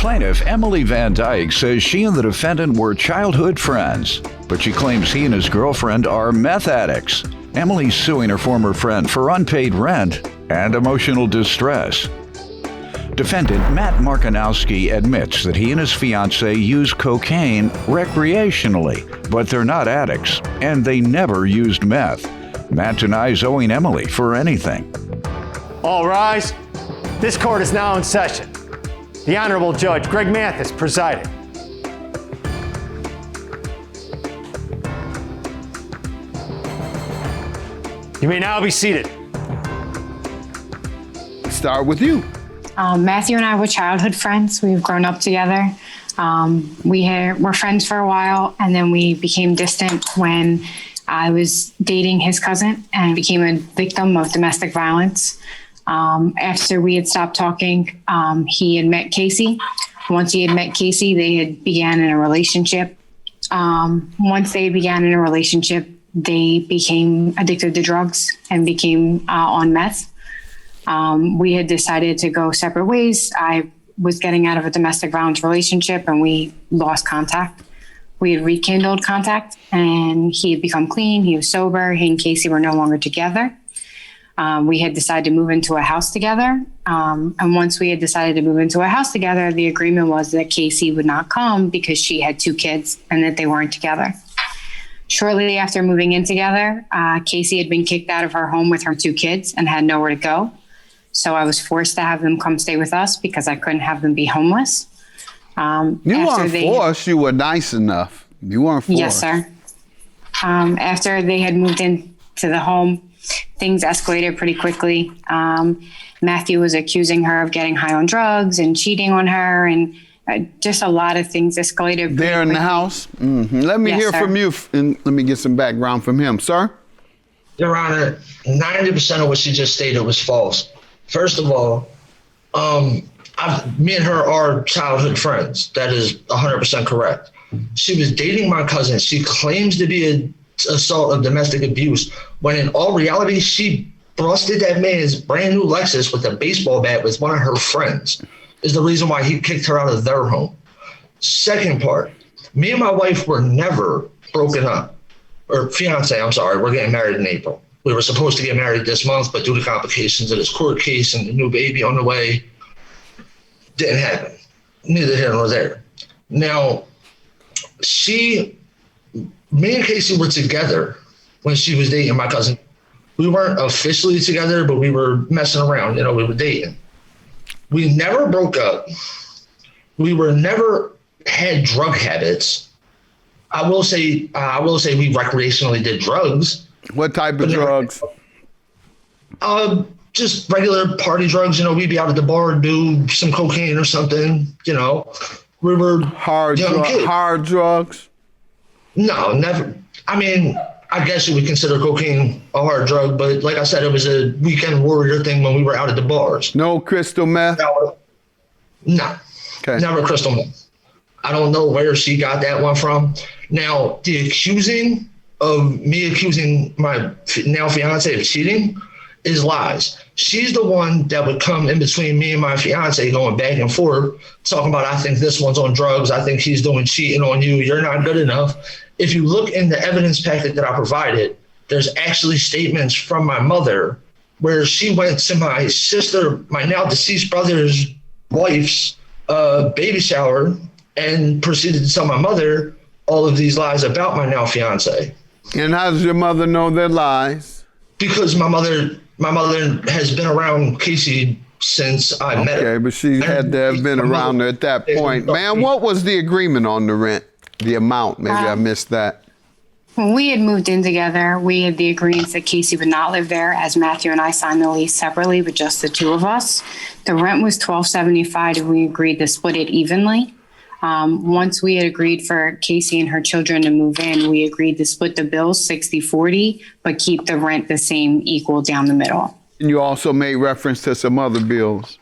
Plaintiff Emily Van Dyke says she and the defendant were childhood friends, but she claims he and his girlfriend are meth addicts. Emily's suing her former friend for unpaid rent and emotional distress. Defendant Matt Markanowski admits that he and his fiancée use cocaine recreationally, but they're not addicts, and they never used meth. Matt denies owing Emily for anything. All rise. This court is now in session. The Honorable Judge Greg Mathis presiding. You may now be seated. Start with you. Matthew and I were childhood friends. We've grown up together. We're friends for a while, and then we became distant when I was dating his cousin and became a victim of domestic violence. After we had stopped talking, he had met Casey. Once he had met Casey, they had began in a relationship. Once they began in a relationship, they became addicted to drugs and became on meth. We had decided to go separate ways. I was getting out of a domestic violence relationship and we lost contact. We had rekindled contact and he had become clean. He was sober. He and Casey were no longer together. We had decided to move into a house together. And once we had decided to move into a house together, the agreement was that Casey would not come because she had 2 kids and that they weren't together. Shortly after moving in together, Casey had been kicked out of her home with her 2 kids and had nowhere to go. So I was forced to have them come stay with us because I couldn't have them be homeless. You weren't forced. You were nice enough. You weren't forced. Yes, sir. After they had moved into the home, things escalated pretty quickly. Matthew was accusing her of getting high on drugs and cheating on her, and just a lot of things escalated. There in the house? Mm-hmm. Let me hear from you, and let me get some background from him. Sir? Your Honor, 90% of what she just stated was false. First of all, me and her are childhood friends. That is 100% correct. She was dating my cousin. She claims to be an assault of domestic abuse, when in all reality, she busted that man's brand new Lexus with a baseball bat with one of her friends, is the reason why he kicked her out of their home. Second part, me and my wife were never broken up, or fiance, I'm sorry, we're getting married in April. We were supposed to get married this month, but due to complications of this court case and the new baby on the way, didn't happen. Neither here nor there. Now, me and Casey were together when she was dating my cousin. We weren't officially together, but we were messing around, we were dating. We never broke up. We never had drug habits. I will say we recreationally did drugs. What type of drugs? Just regular party drugs. We'd be out at the bar, do some cocaine or something. We were hard drugs. No, never. I mean, I guess you would consider cocaine a hard drug, but like I said, it was a weekend warrior thing when we were out at the bars. No crystal meth? No, okay. Never crystal meth. I don't know where she got that one from. Now, the accusing of me accusing my now fiance of cheating is lies. She's the one that would come in between me and my fiance going back and forth, talking about, I think this one's on drugs. I think he's doing cheating on you. You're not good enough. If you look in the evidence packet that I provided, there's actually statements from my mother where she went to my sister, my now deceased brother's wife's baby shower and proceeded to tell my mother all of these lies about my now fiance. And how does your mother know they're lies? Because my mother has been around Casey since I met her. Okay, but she had to have been around her at that point. Man, what was the agreement on the rent? The amount? Maybe I missed that. When we had moved in together, we had the agreement that Casey would not live there, as Matthew and I signed the lease separately with just the 2 of us. The rent was $1,275, and we agreed to split it evenly. Once we had agreed for Casey and her children to move in, we agreed to split the bills 60-40, but keep the rent the same, equal down the middle. And you also made reference to some other bills.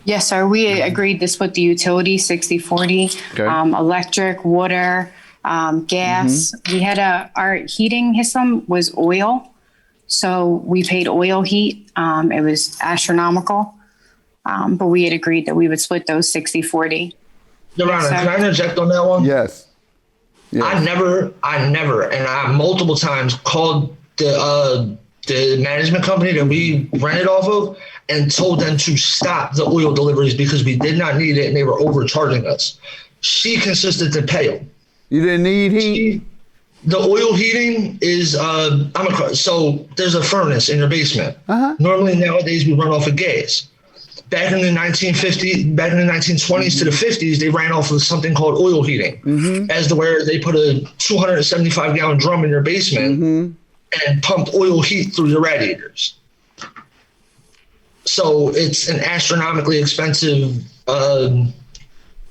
Yes, sir. We agreed to split the utilities 60-40, okay. Electric, water, gas. Mm-hmm. We had our heating system was oil. So we paid oil heat. It was astronomical. But we had agreed that we would split those 60-40. Your Honor, sir. can I interject on that one? Yes. I never, and I multiple times called the management company that we rented off of and told them to stop the oil deliveries because we did not need it and they were overcharging us. She consisted to pay them. You didn't need heat? The oil heating is, so there's a furnace in your basement. Normally nowadays we run off of gas. Back in the 1920s to the 50s, they ran off of something called oil heating, as to where they put a 275 gallon drum in your basement and pumped oil heat through the radiators. So it's an astronomically expensive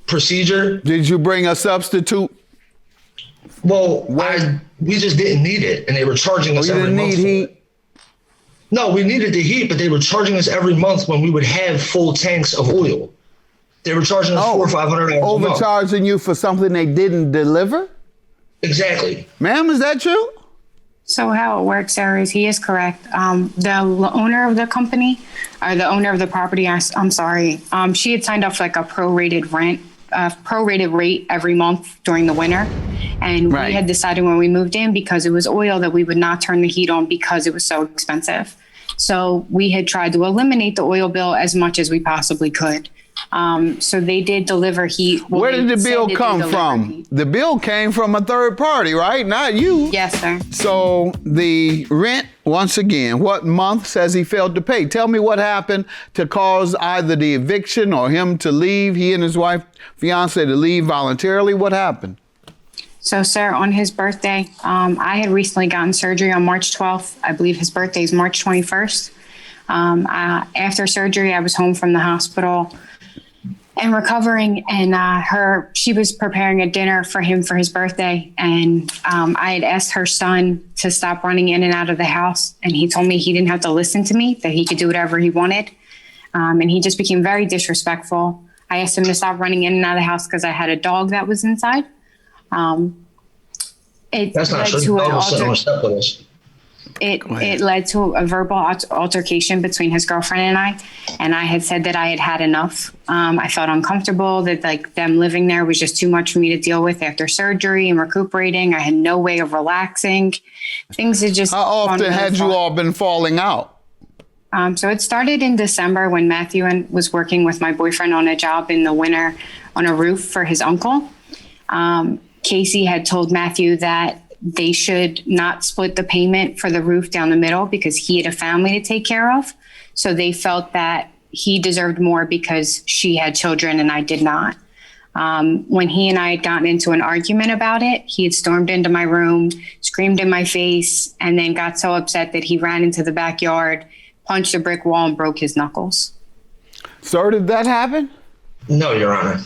procedure. Did you bring a substitute? Well, we just didn't need it, and they were charging us every month. You didn't need heat? No, we needed the heat, but they were charging us every month when we would have full tanks of oil. They were charging us $400 or $500 overcharging you for something they didn't deliver? Exactly. Ma'am, is that true? So how it works, sir, is he is correct. The owner of the company, or the owner of the property, I'm sorry, she had signed up for like a prorated rate every month during the winter. And we had decided when we moved in, because it was oil, that we would not turn the heat on because it was so expensive. So we had tried to eliminate the oil bill as much as we possibly could. So they did deliver heat. Where did the bill come from? The bill came from a third party, right? Not you. Yes, sir. So the rent, once again, what month says he failed to pay? Tell me what happened to cause either the eviction or him to leave, he and his wife, fiance, to leave voluntarily. What happened? So, sir, on his birthday, I had recently gotten surgery on March 12th. I believe his birthday is March 21st. After surgery, I was home from the hospital and recovering, and she was preparing a dinner for him for his birthday. And I had asked her son to stop running in and out of the house. And he told me he didn't have to listen to me, that he could do whatever he wanted. And he just became very disrespectful. I asked him to stop running in and out of the house because I had a dog that was inside. That's not true. It led to a verbal altercation between his girlfriend and I had said that I had had enough. I felt uncomfortable, that like them living there was just too much for me to deal with after surgery and recuperating. I had no way of relaxing. Things had just. How often had you all been falling out? So it started in December when Matthew was working with my boyfriend on a job in the winter on a roof for his uncle. Casey had told Matthew that they should not split the payment for the roof down the middle because he had a family to take care of. So they felt that he deserved more because she had children and I did not. When he and I had gotten into an argument about it, he had stormed into my room, screamed in my face, and then got so upset that he ran into the backyard, punched a brick wall, and broke his knuckles. Sir, did that happen? No, Your Honor.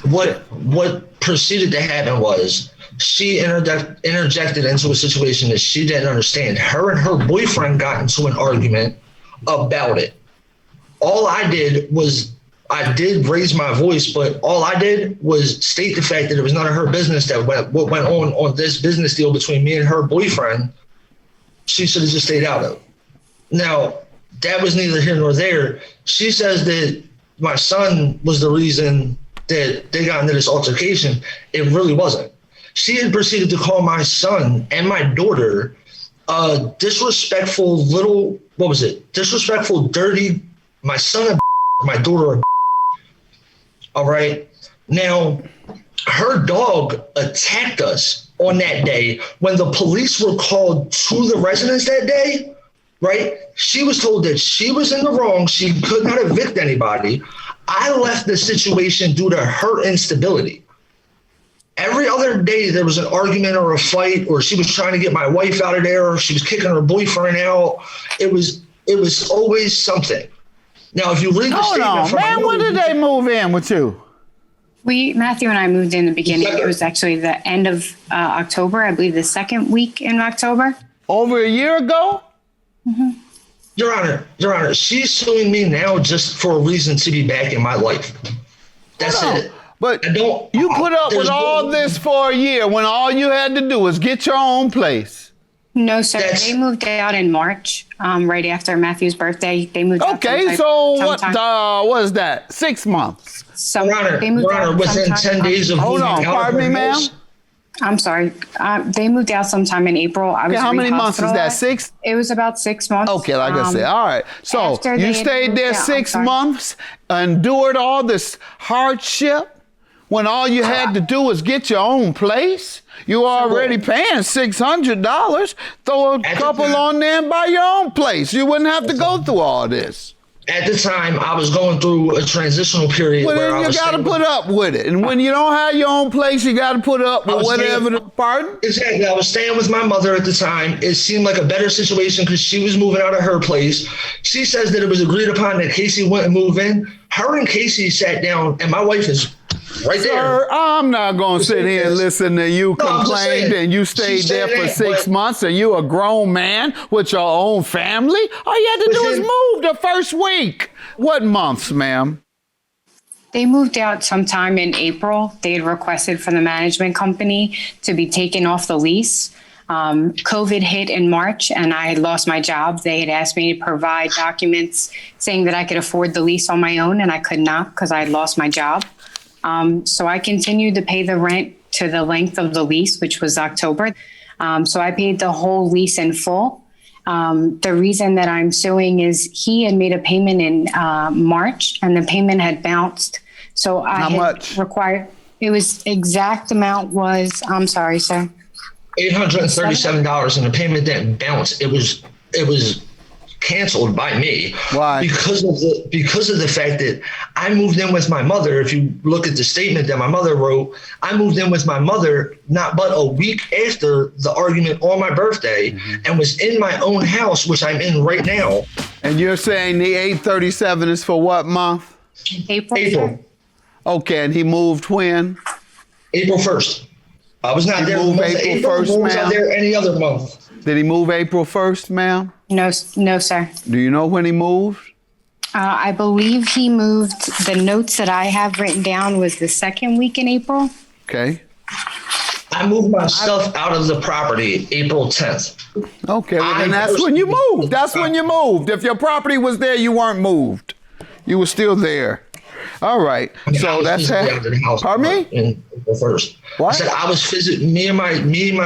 What proceeded to happen was she interjected into a situation that she didn't understand. Her and her boyfriend got into an argument about it. All I did was I did raise my voice, but all I did was state the fact that it was none of her business that what went on this business deal between me and her boyfriend. She should have just stayed out of. Now, that was neither here nor there. She says that my son was the reason that they got into this altercation. It really wasn't. She had proceeded to call my son and my daughter disrespectful, dirty, my son my daughter. All right. Now, her dog attacked us on that day when the police were called to the residence that day, right? She was told that she was in the wrong. She could not evict anybody. I left the situation due to her instability. Every other day there was an argument or a fight, or she was trying to get my wife out of there, or she was kicking her boyfriend out. It was always something. Now, if you read the statement from man, when did they move in with you? Matthew and I moved in the beginning. It was actually the end of October, I believe the second week in October. Over a year ago? Mm-hmm. Your Honor, she's suing me now just for a reason to be back in my life. That's it. But you put up with all this for a year when all you had to do was get your own place. No, sir. They moved out in March, right after Matthew's birthday. They moved out. Okay, so what is that? 6 months. Your Honor, within 10 days of moving out of pardon me, ma'am? I'm sorry. They moved out sometime in April. I was how many months is that? 6? It was about 6 months. Okay, like I said. All right. So you stayed there 6 months, endured all this hardship when all you had to do was get your own place? You were already paying $600. Throw a couple on there and buy your own place. You wouldn't have to go through all this. At the time, I was going through a transitional period where I was. You got to put up with it. And when you don't have your own place, you got to put up with whatever. Pardon? Exactly. I was staying with my mother at the time. It seemed like a better situation because she was moving out of her place. She says that it was agreed upon that Casey wouldn't move in. Her and Casey sat down, and my wife is right there. Sir, I'm not going to sit here and listen to you complain and you stayed there for 6 months and you a grown man with your own family. All you had to do is move the first week. What months, ma'am? They moved out sometime in April. They had requested from the management company to be taken off the lease. COVID hit in March and I had lost my job. They had asked me to provide documents saying that I could afford the lease on my own, and I could not because I had lost my job. So I continued to pay the rent to the length of the lease, which was October. So I paid the whole lease in full. The reason that I'm suing is he had made a payment in March and the payment had bounced. So I How much? Required. It was exact amount was, I'm sorry, sir. $837 and the payment didn't bounce. It was canceled by me. Why? Because of the fact that I moved in with my mother. If you look at the statement that my mother wrote, I moved in with my mother not but a week after the argument on my birthday and was in my own house, which I'm in right now. And you're saying the 837 is for what month? April. Okay, and he moved when? April 1st. I was not there the month of April 1st, was I there any other month? Did he move April 1st, ma'am? No, sir. Do you know when he moved? I believe he moved. The notes that I have written down was the second week in April. Okay. I moved my stuff out of the property April 10th. Okay, well then that's when you moved. That's when you moved. If your property was there, you weren't moved. You were still there. All right. So that's pardon me? In April 1st. What? I said I was visiting me and my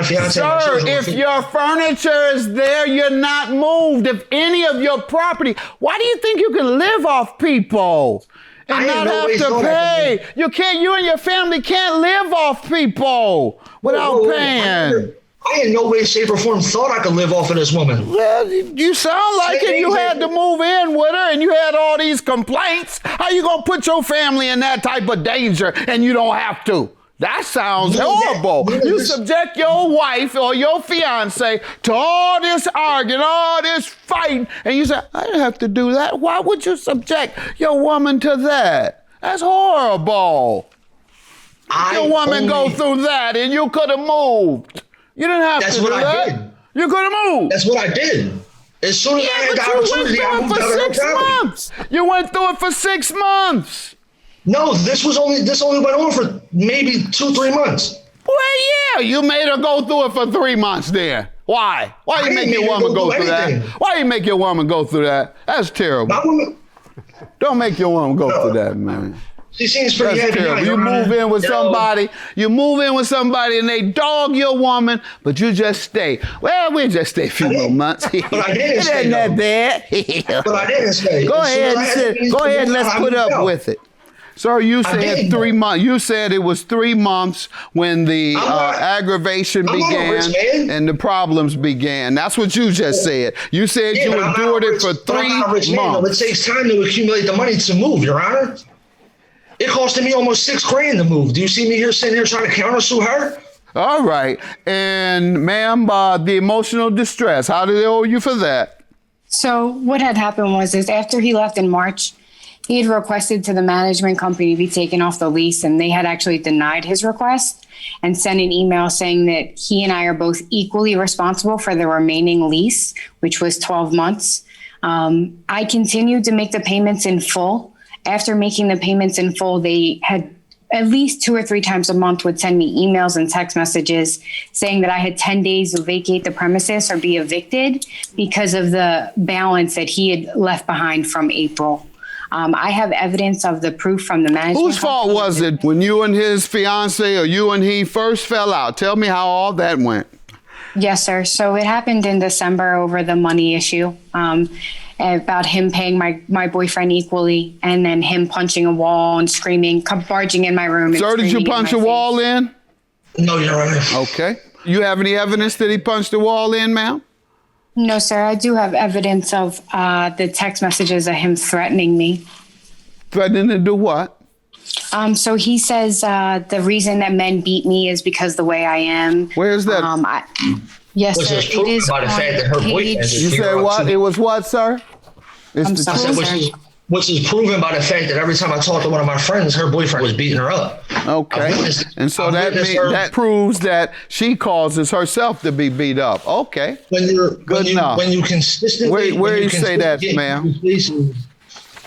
fiance. Sir, if your furniture is there, you're not moved. If any of your property, why do you think you can live off people and not have to pay? You can't. You and your family can't live off people without paying. I in no way, shape, or form thought I could live off of this woman. Well, you sound like it. You had to move in with her and you had all these complaints. How you going to put your family in that type of danger and you don't have to? That sounds horrible. You subject your wife or your fiance to all this arguing, all this fighting, and you say, I didn't have to do that. Why would you subject your woman to that? That's horrible. Your woman go through that and you could have moved. You didn't have to do that. That's what I did. You could have moved. That's what I did. As soon as I had the opportunity, I moved out of her property. You went through it for 6 months. No, this only went on for maybe 2-3 months. Well, yeah, you made her go through it for 3 months there. Why? Why you make your woman go through that? Why you make your woman go through that? That's terrible. Don't make your woman go through that, man. She seems pretty heavy. You move in with somebody, and they dog your woman, but you just stay. Well, we'll just stay a few more months. But I didn't stay. It ain't that bad. But I didn't stay. Go ahead and let's put up with it. Sir, you said 3 months. You said it was 3 months when the aggravation began and the problems began. That's what you just said. You said you endured it for 3 months. It takes time to accumulate the money to move, Your Honor. It costed me almost $6,000 to move. Do you see me here sitting here trying to countersue her? All right. And ma'am, the emotional distress, how did they owe you for that? So what had happened was after he left in March, he had requested to the management company to be taken off the lease, and they had actually denied his request and sent an email saying that he and I are both equally responsible for the remaining lease, which was 12 months. I continued to make the payments in full. After making the payments in full, they had at least 2 or 3 times a month would send me emails and text messages saying that I had 10 days to vacate the premises or be evicted because of the balance that he had left behind from April. I have evidence of the proof from the management. Whose fault was it when you and his fiance or you and he first fell out? Tell me how all that went. Yes, sir. So it happened in December over the money issue, about him paying my boyfriend equally, and then him punching a wall and screaming, barging in my room. Sir, did you punch a wall in? No, Your Honor. Okay. You have any evidence that he punched the wall in, ma'am? No, sir. I do have evidence of the text messages of him threatening me. Threatening to do what? So he says the reason that men beat me is because the way I am. Where's that? Yes, Which sir. is proof It is by the fact that her boyfriend is You said what? It was what, sir? I'm sorry, sir. Which is proven by the fact that every time I talked to one of my friends, her boyfriend was beating her up. Okay. And so that proves that she causes herself to be beat up. Okay. When you consistently where you say that, ma'am?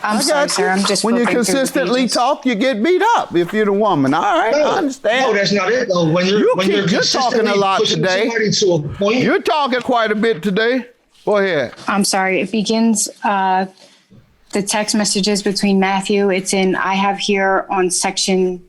I'm sorry, sir. I'm just when you consistently talk, you get beat up if you're the woman. All right, no, I understand. No, that's not it though. You're talking a lot today. To a point, you're talking quite a bit today. Go ahead. I'm sorry. It begins the text messages between Matthew. It's in, I have here on section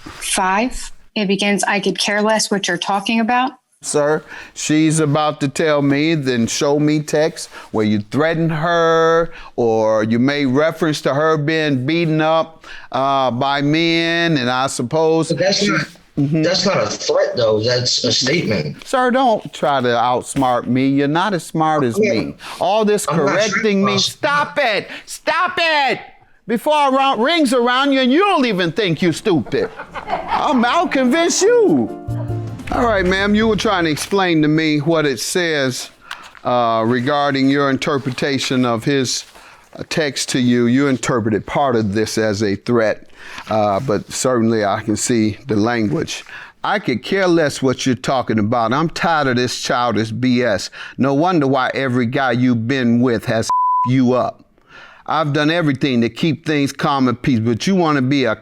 5. It begins, I could care less what you're talking about. Sir, she's about to tell me, then show me text where you threatened her or you made reference to her being beaten up by men, and I suppose... But that's not a threat, though. That's a statement. Sir, don't try to outsmart me. You're not as smart as me. All this correcting me. Stop it. Stop it. Before I rings around you and you don't even think you're stupid. I'll convince you. All right, ma'am, you were trying to explain to me what it says regarding your interpretation of his text to you. You interpreted part of this as a threat, but certainly I can see the language. I could care less what you're talking about. I'm tired of this childish BS. No wonder why every guy you've been with has you up. I've done everything to keep things calm and peace, but you want to be a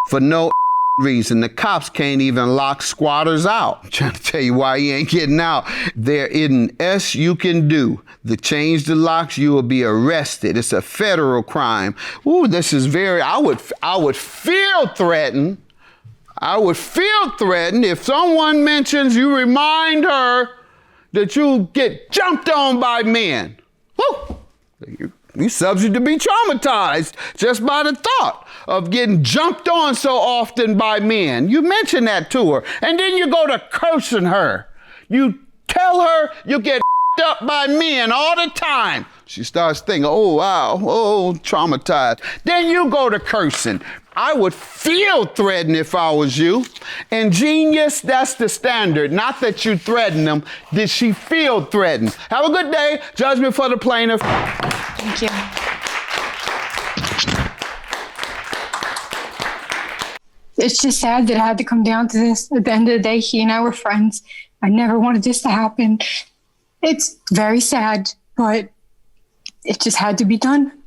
for no reason. The cops can't even lock squatters out. I'm trying to tell you why he ain't getting out. There isn't S you can do. To change the locks, you will be arrested. It's a federal crime. Ooh, this is I would feel threatened. I would feel threatened if someone mentions you remind her that you get jumped on by men. Woo! You subject to be traumatized just by the thought of getting jumped on so often by men. You mention that to her, and then you go to cursing her. You tell her you get up by men all the time. She starts thinking, oh, wow, oh, traumatized. Then you go to cursing. I would feel threatened if I was you. And genius, that's the standard. Not that you threaten them. Did she feel threatened? Have a good day. Judgment for the plaintiff. Thank you. It's just sad that I had to come down to this. At the end of the day, he and I were friends. I never wanted this to happen. It's very sad, but it just had to be done.